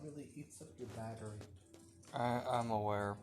really eats up your battery. I'm aware.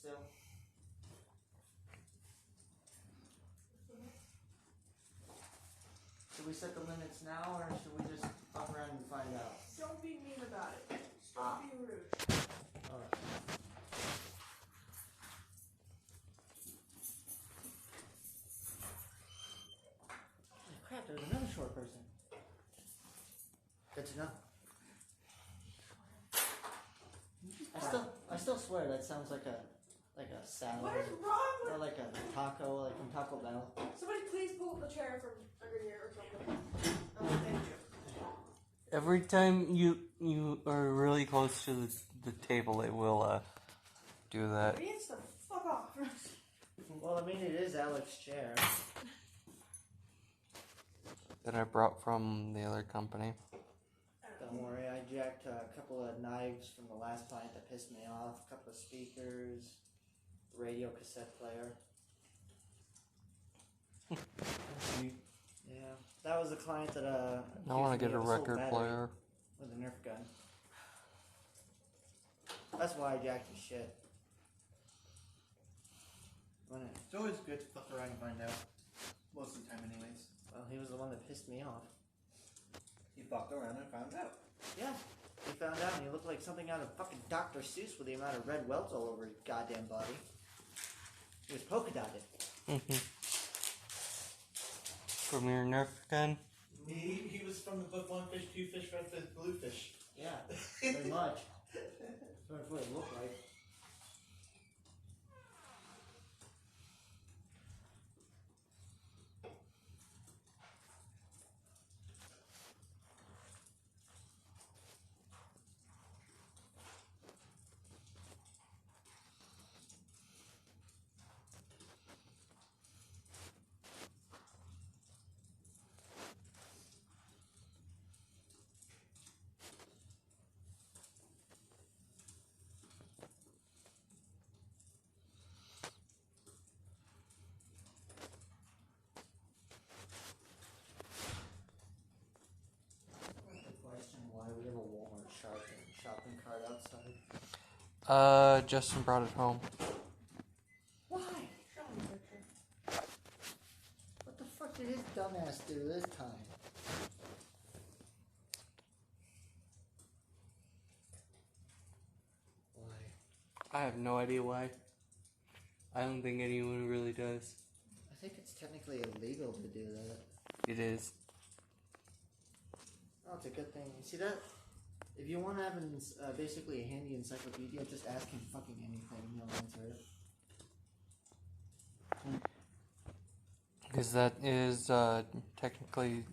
still. Should we set the limits now, or should we just fuck around and find out? Don't be mean about it. Stop being rude. Alright. Crap, there's another short person. Good to know. I still swear that sounds like a salad. What is wrong with? Or like a taco, like from Taco Bell. Somebody please pull the chair from under here or something. Oh, thank you. Every time you are really close to the table, it will do that. It's the fuck off. Well, I mean, it is Alex's chair. That I brought from the other company. Don't worry, I jacked a couple of knives from the last client that pissed me off, a couple of speakers, radio cassette player. Yeah, that was the client that I want to get a record player with a Nerf gun. That's why I jacked his shit. It's always good to fuck around and find out. Most of the time, anyways. Well, he was the one that pissed me off. He fucked around and found out. Yeah, he found out and he looked like something out of fucking Dr. Seuss with the amount of red welts all over his goddamn body. He was polka dotted. From your Nerf gun? He was from the book One Fish, Two Fish, Red Fish, Blue Fish. Yeah, pretty much. That's what it looked like. Shopping cart outside. Justin brought it home. Why? What the fuck did his dumbass do this time? Why? I have no idea why. I don't think anyone really does. I think it's technically illegal to do that. It is. Oh, it's a good thing. You see that? If you want to have basically a handy encyclopedia, just ask him fucking anything and he'll answer it. Because that is technically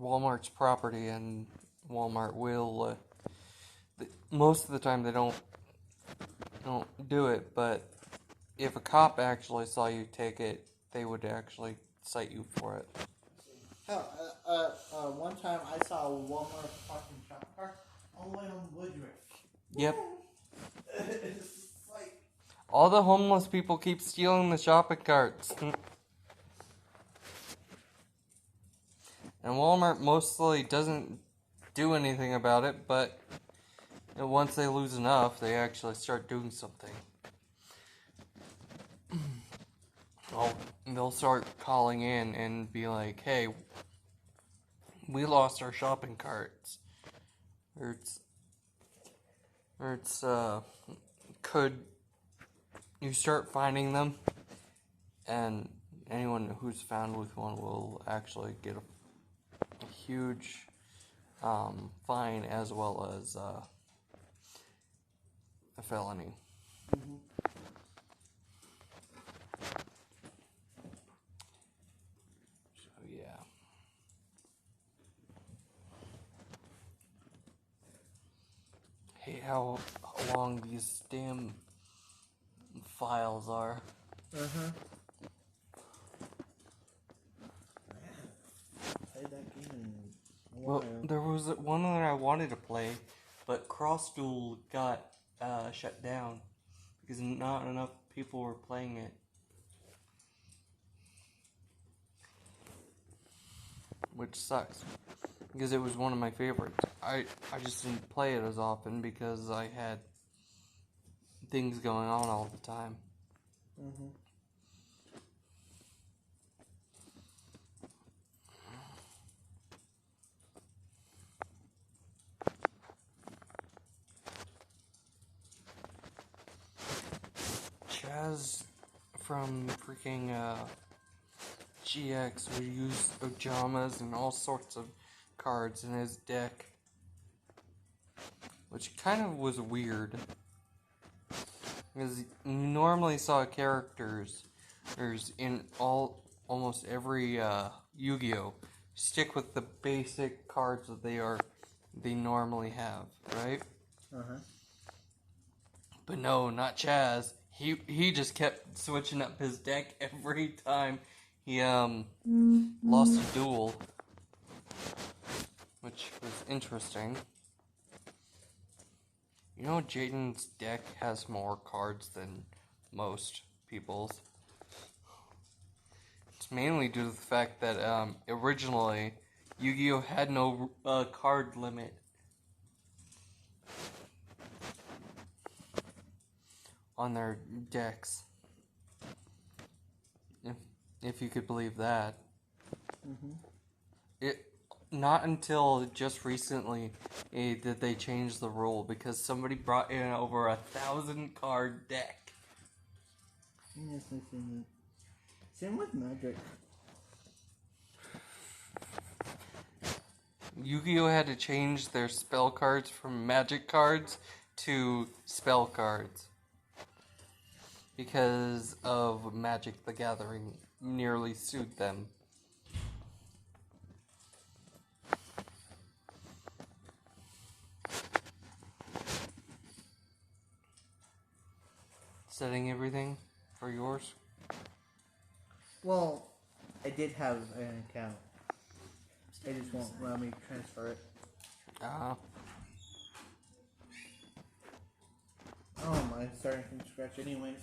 Walmart's property, and Walmart will. Most of the time, they don't do it. But if a cop actually saw you take it, they would actually cite you for it. Hell, one time I saw a Walmart fucking shop cart all the way on Woodruff. Yep. It's like... All the homeless people keep stealing the shopping carts. And Walmart mostly doesn't do anything about it, but once they lose enough, they actually start doing something. They'll start calling in and be like, hey, we lost our shopping carts. Or it's could you start finding them? And anyone who's found with one will actually get a huge fine as well as a felony. Mm-hmm. So yeah. Hate how long these damn files are. Played that game in a Well, while. there was one that I wanted to play, but Cross Duel got shut down because not enough people were playing it. Which sucks, because it was one of my favorites. I just didn't play it as often because I had things going on all the time. Mm-hmm. Chaz from freaking GX would use Ojamas and all sorts of cards in his deck, which kind of was weird. Because you normally saw characters in almost every Yu-Gi-Oh! Stick with the basic cards that they normally have, right? Uh-huh. But no, not Chaz. He just kept switching up his deck every time he lost a duel, which was interesting. You know, Jaden's deck has more cards than most people's. It's mainly due to the fact that originally Yu-Gi-Oh! Had no card limit. On their decks. If you could believe that. Mm-hmm. Not until just recently did they change the rule, because somebody brought in over 1,000 card deck. Yes, I've seen that. Same with Magic. Yu-Gi-Oh! Had to change their spell cards from magic cards to spell cards because of Magic the Gathering nearly sued them. Setting everything for yours? Well, I did have an account. They just won't allow me to transfer it. Oh, I'm starting from scratch anyways.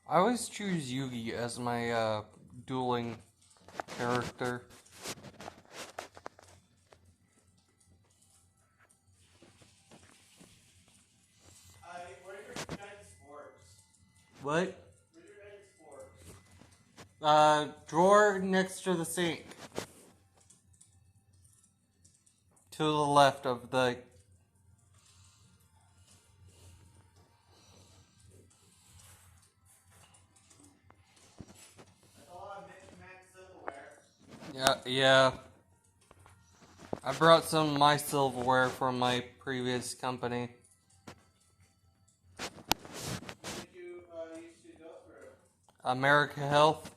I always choose Yugi as my dueling character. Where are your guys' forks? What? Where's your guys' forks? Drawer next to the sink. To the left of the... That's all I mix and match silverware. Yeah. I brought some of my silverware from my previous company. What did you used to go through? America Health.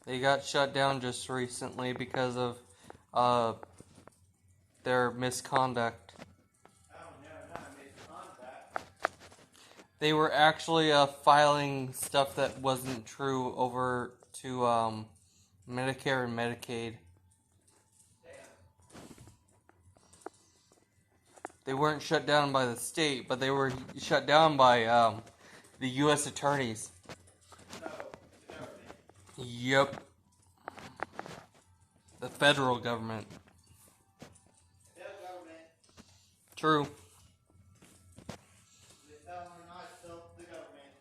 They got shut down just recently because of their misconduct. Oh, no, not misconduct. They were actually filing stuff that wasn't true over to Medicare and Medicaid. They weren't shut down by the state, but they were shut down by the U.S. attorneys. No, the government. Yep. The federal government. The government. True. They tell them we're not still the government.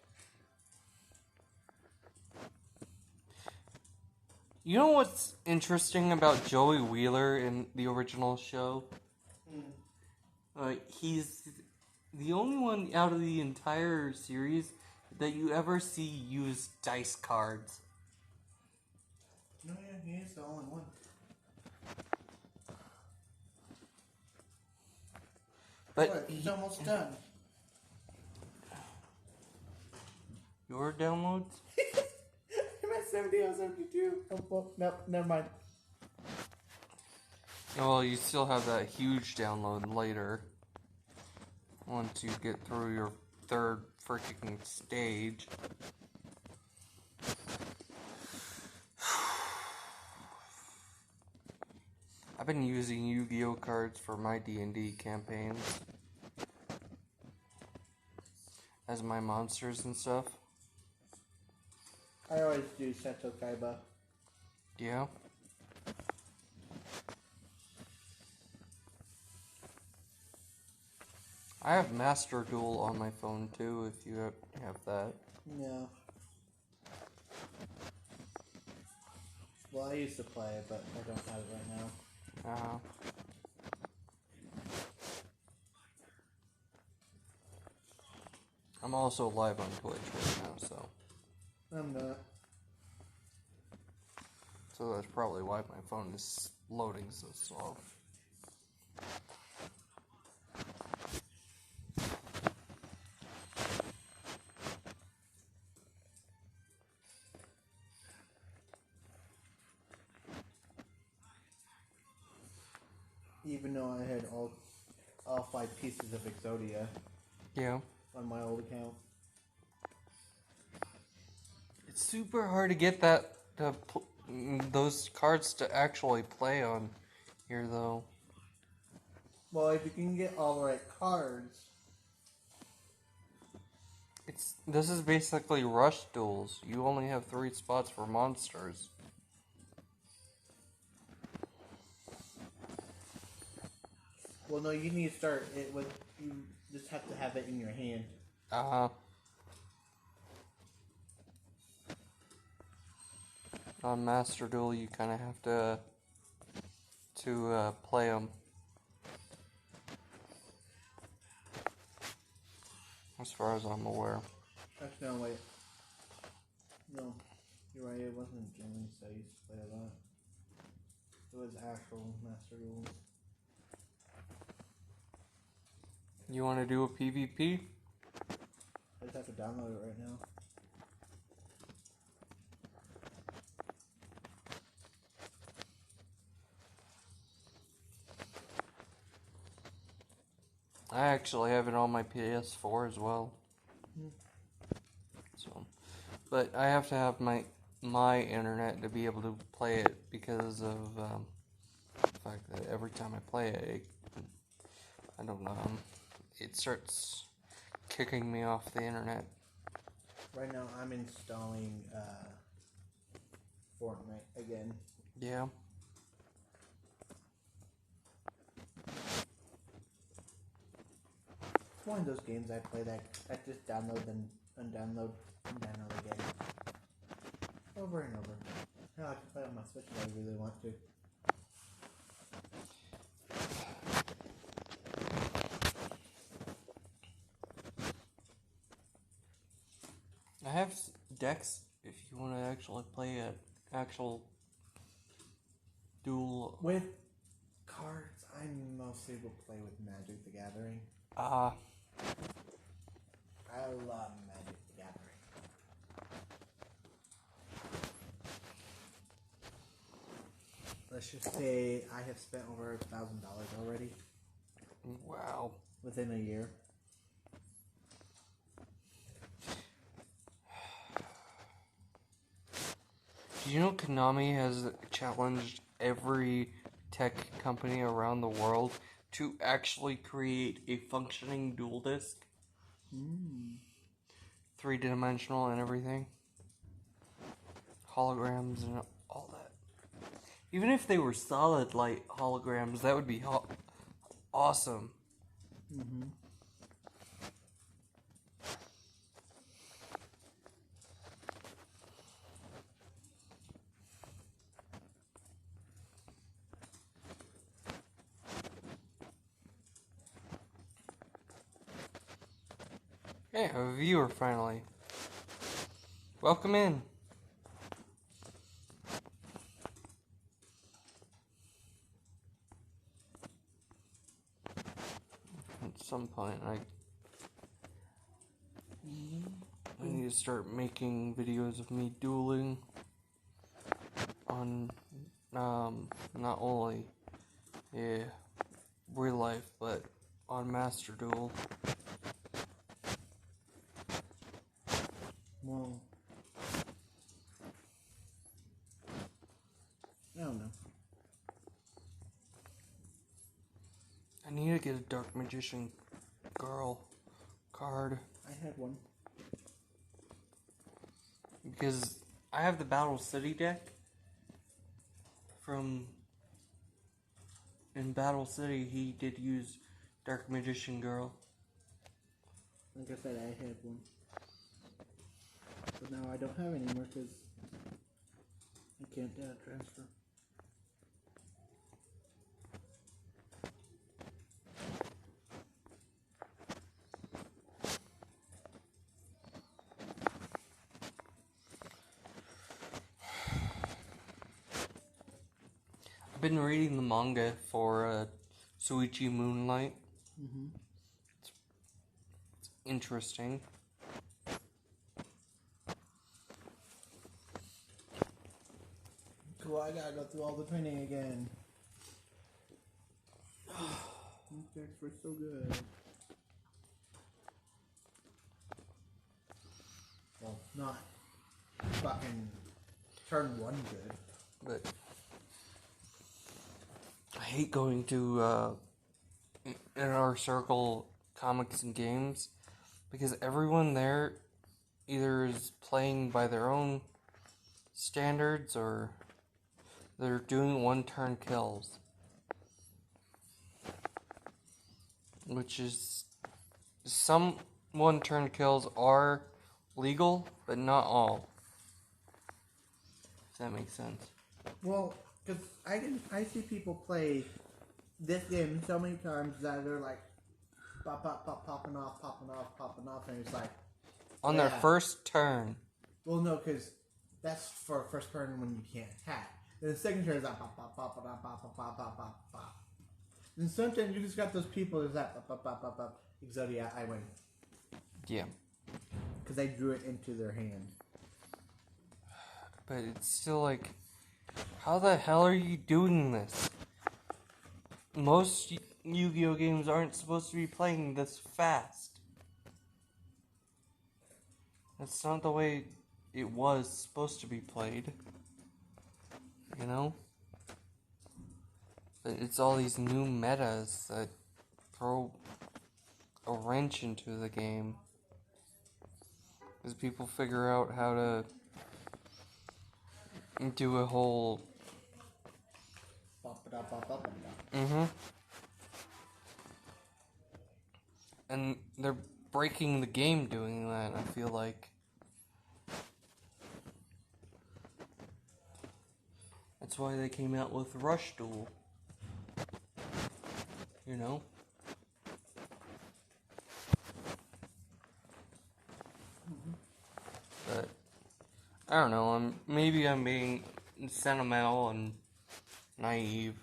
You know what's interesting about Joey Wheeler in the original show? He's the only one out of the entire series that you ever see use dice cards. No, yeah, he is the only one. But What? He's almost done. Your downloads? I'm at 70 or 72. Oh, well, no, never mind. Well, you still have that huge download later. Once you get through your third freaking stage. I've been using Yu-Gi-Oh cards for my D&D campaigns. As my monsters and stuff. I always do Seto Kaiba. Yeah. I have Master Duel on my phone too, if you have that. Yeah. Well, I used to play it, but I don't have it right now. I'm also live on Twitch right now, so. I'm not. So that's probably why my phone is loading so slow. Even though I had all 5 pieces of Exodia Yeah. on my old account. It's super hard to get those cards to actually play on here, though. Well, if you can get all the right cards. This is basically rush duels. You only have 3 spots for monsters. Well, no, you need to start it with. You just have to have it in your hand. On Master Duel, you kind of have to play them. As far as I'm aware. Actually, no, wait. No, you're right. It wasn't German, so I used to play a lot. It was actual Master Duels. You want to do a PvP? I just have to download it right now. I actually have it on my PS4 as well. So, but I have to have my internet to be able to play it because of the fact that every time I play it, I don't know, it starts kicking me off the internet. Right now, I'm installing Fortnite again. Yeah. It's one of those games I play that I just download and undownload and download again. Over and over. Now I can play on my Switch if I really want to. I have decks if you want to actually play an actual duel. With cards, I mostly will play with Magic the Gathering. I love Magic the Gathering. Let's just say I have spent over $1,000 already. Wow. Within a year. Do you know Konami has challenged every tech company around the world to actually create a functioning dual disc? 3-dimensional and everything. Holograms and all that. Even if they were solid light holograms, that would be awesome. Hey, a viewer finally. Welcome in. At some point, I need to start making videos of me dueling on not only real life but on Master Duel. Well, I don't know. I need to get a Dark Magician Girl card I had one. because I have the Battle City deck from in Battle City. He did use Dark Magician Girl. Like I said, I had one. But now I don't have any more because I can't data transfer. I've been reading the manga for Suichi Moonlight. Mm-hmm. It's interesting. Cool, I gotta go through all the training again. These decks were so good. Well, not fucking turn one good. But I hate going to in our circle comics and games because everyone there either is playing by their own standards or they're doing one-turn kills, which is some one-turn kills are legal, but not all. If that makes sense. Well, because I see people play this game so many times that they're like popping off, and it's like On their first turn. well, no, because that's for first turn when you can't attack. Then the second turn is like pop. Then sometimes you just got those people that's that pop. Exodia, I win. Yeah. Because they drew it into their hand. But it's still like, how the hell are you doing this? Most Yu-Gi-Oh games aren't supposed to be playing this fast. That's not the way it was supposed to be played. You know? But it's all these new metas that throw a wrench into the game. As people figure out how to do a whole... Mm-hmm. And they're breaking the game doing that, I feel like. That's why they came out with Rush Duel. You know? But I don't know, maybe I'm being sentimental and naive.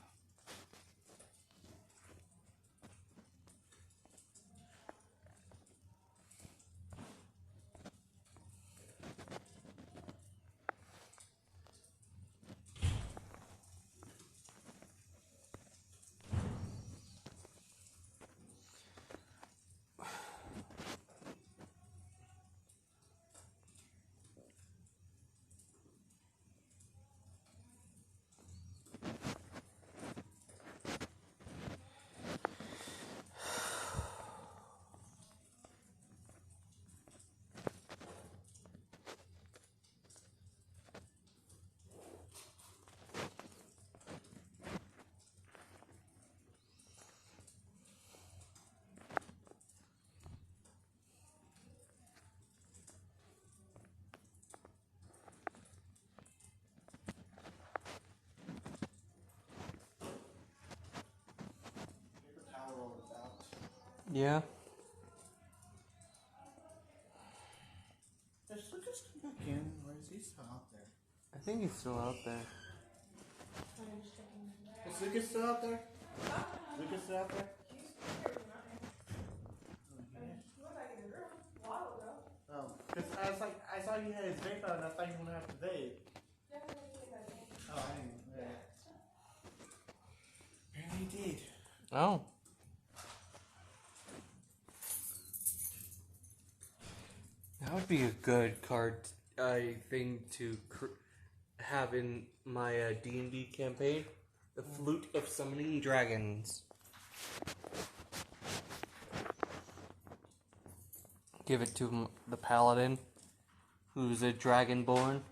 Yeah. Does Lucas come back in, or is he still out there? I think he's still out there. Is Lucas still out there? Lucas still out there? Oh, because I was like, I saw you had his vape out and I thought you wanted to have the vape. Oh, I didn't. Yeah. Apparently he did. Oh. That would be a good card, thing to have in my D&D campaign. The Flute of Summoning Dragons. Give it to the paladin, who's a dragonborn.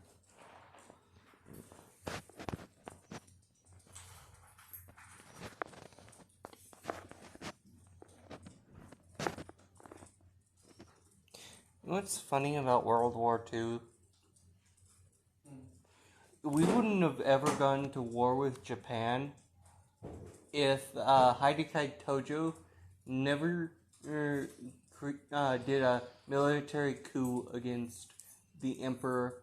What's funny about World War II? We wouldn't have ever gone to war with Japan if Hidekai Tojo never did a military coup against the Emperor.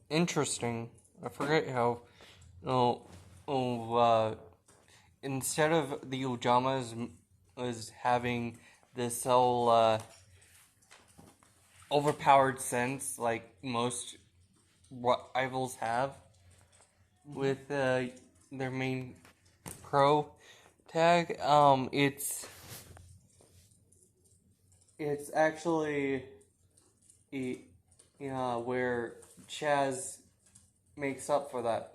Interesting. I forget how. Instead of the Ujamas was having this whole overpowered sense like most rivals have with their main pro tag, it's actually where Chaz makes up for that.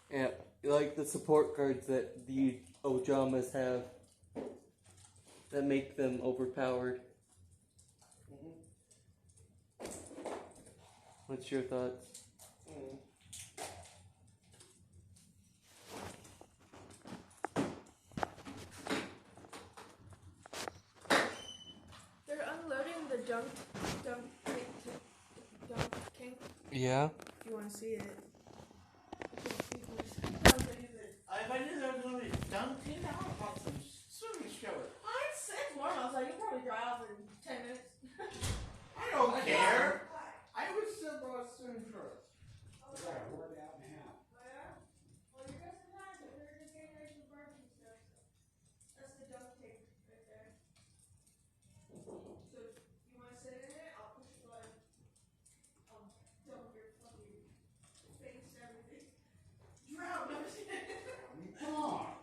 Yeah, like the support cards that the Ojamas have that make them overpowered. What's your thoughts? They're unloading the dunk tank. Yeah. If you want to see it. If I knew there was going to be dunking, I would have bought some swimming shorts. It's warm outside. You can probably dry off in 10 minutes. I don't care. I would still bought swimming shorts. Oh, yeah? Well, you got some time, but we're just getting ready for barbecue stuff. That's the dunk tank right there. So, you want to sit in it? I'll push the button. I'll dump your fucking face and everything. Drown! Come on.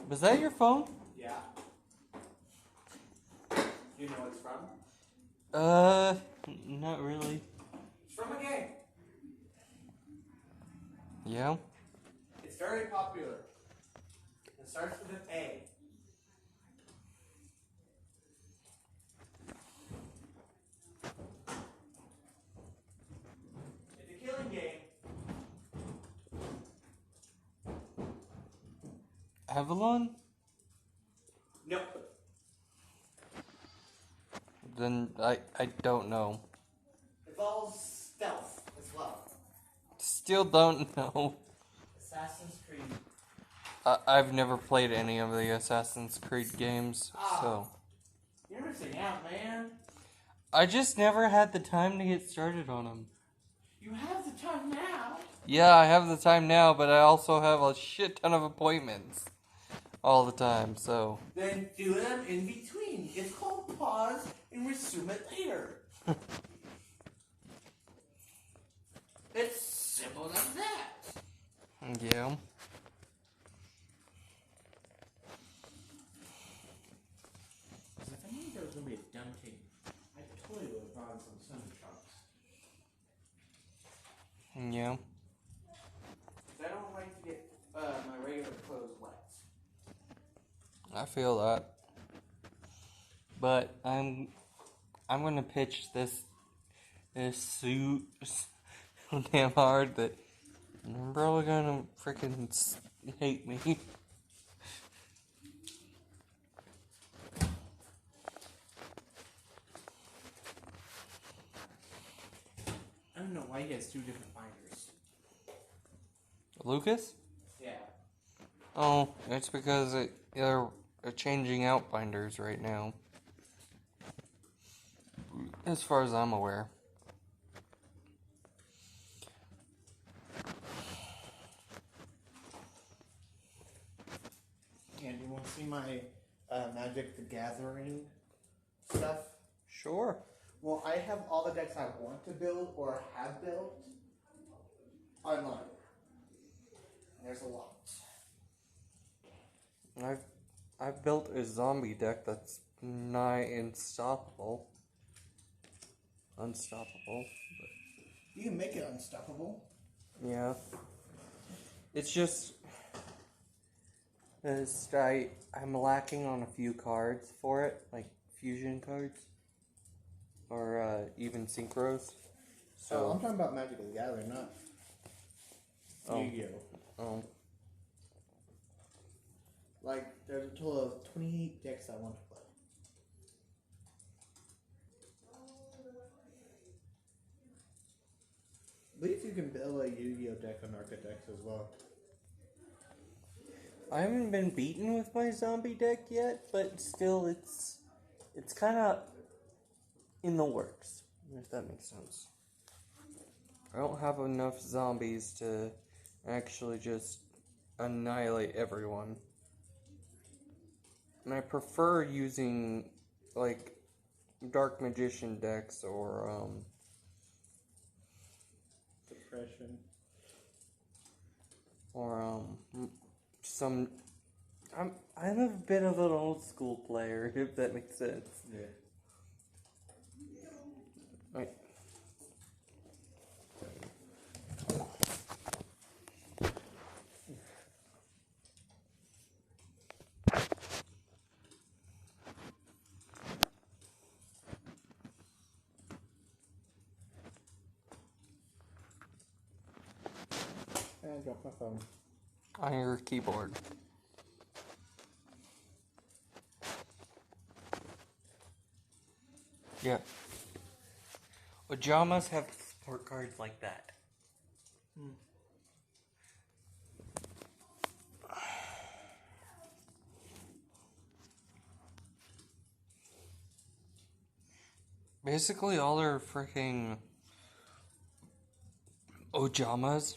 Was that your phone? Yeah. You know what it's from? Not really. It's from a game. Yeah? It's very popular. It starts with an A. It's a killing game. Avalon? Nope. Then I don't know. Involves stealth as well. Still don't know. Assassin's Creed. I've never played any of the Assassin's Creed games, so. You're missing out, man. I just never had the time to get started on them. You have the time now. Yeah, I have the time now, but I also have a shit ton of appointments all the time, so. Then do them in between. It's called pause and resume it later. It's simple as that. Yeah. Because if I knew there was going to be a dumb thing, Yeah. I don't like to get my regular clothes wet. I feel that. But I'm gonna pitch this suit so damn hard that I'm probably gonna freaking hate me. I don't know why he has two different binders. Lucas? Yeah. Oh, it's because they're changing out binders right now. As far as I'm aware. And you want to see my Magic the Gathering stuff? Sure. Well, I have all the decks I want to build or have built online. There's a lot. I've built a zombie deck that's nigh unstoppable. Unstoppable. You can make it unstoppable. Yeah. It's just I'm lacking on a few cards for it, like fusion cards. Or even synchros. So I'm talking about Magic the Gathering, not Yu-Gi-Oh. Oh. Like, there's a total of 28 decks I want to play. I believe you can build a Yu-Gi-Oh deck on Architects as well. I haven't been beaten with my zombie deck yet, but still it's kind of in the works, if that makes sense. I don't have enough zombies to actually just annihilate everyone. And I prefer using, like, Dark Magician decks or, Depression. Or, some... I'm a bit of an old school player, if that makes sense. Yeah. Right. And I dropped my phone. On your keyboard. Yeah. Pajamas have support cards like that. Basically, all their freaking Ojama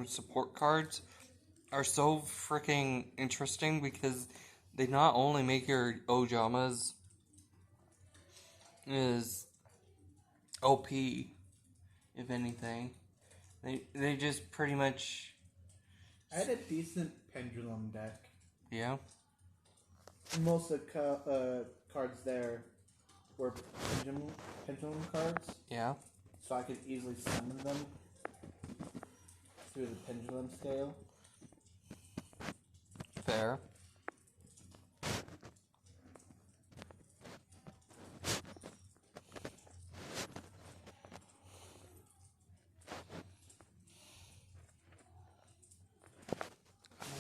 support cards are so freaking interesting because they not only make your Ojamas is OP, if anything, they just pretty much, I had a decent pendulum deck. yeah. Most of the cards there were pendulum cards, Yeah. so I could easily summon them through the pendulum scale. Fair.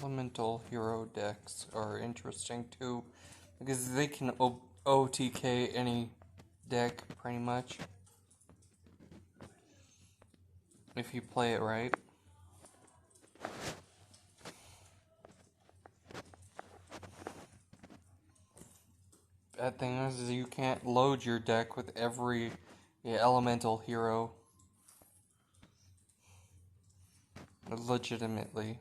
Elemental hero decks are interesting too, because they can OTK any deck pretty much if you play it right. Bad thing is you can't load your deck with every elemental hero legitimately.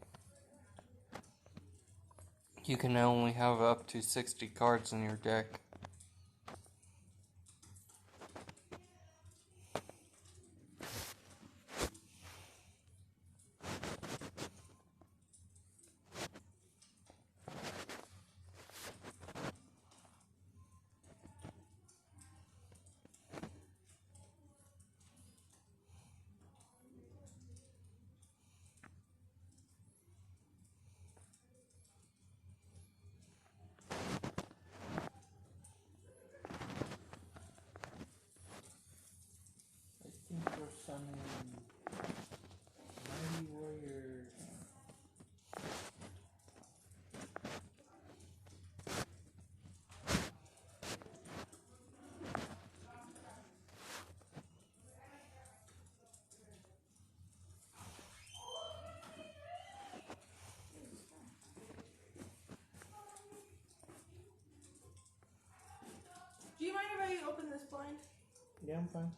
You can only have up to 60 cards in your deck. Do you mind if I open this blind? Yeah, I'm fine.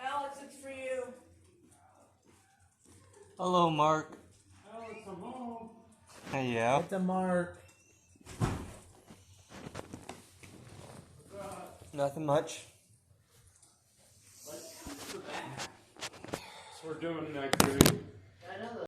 Alex, it's for you. Hello, Mark. Alex, I'm home. Hey, yeah. It's a mark. Nothing much. So we're doing an activity.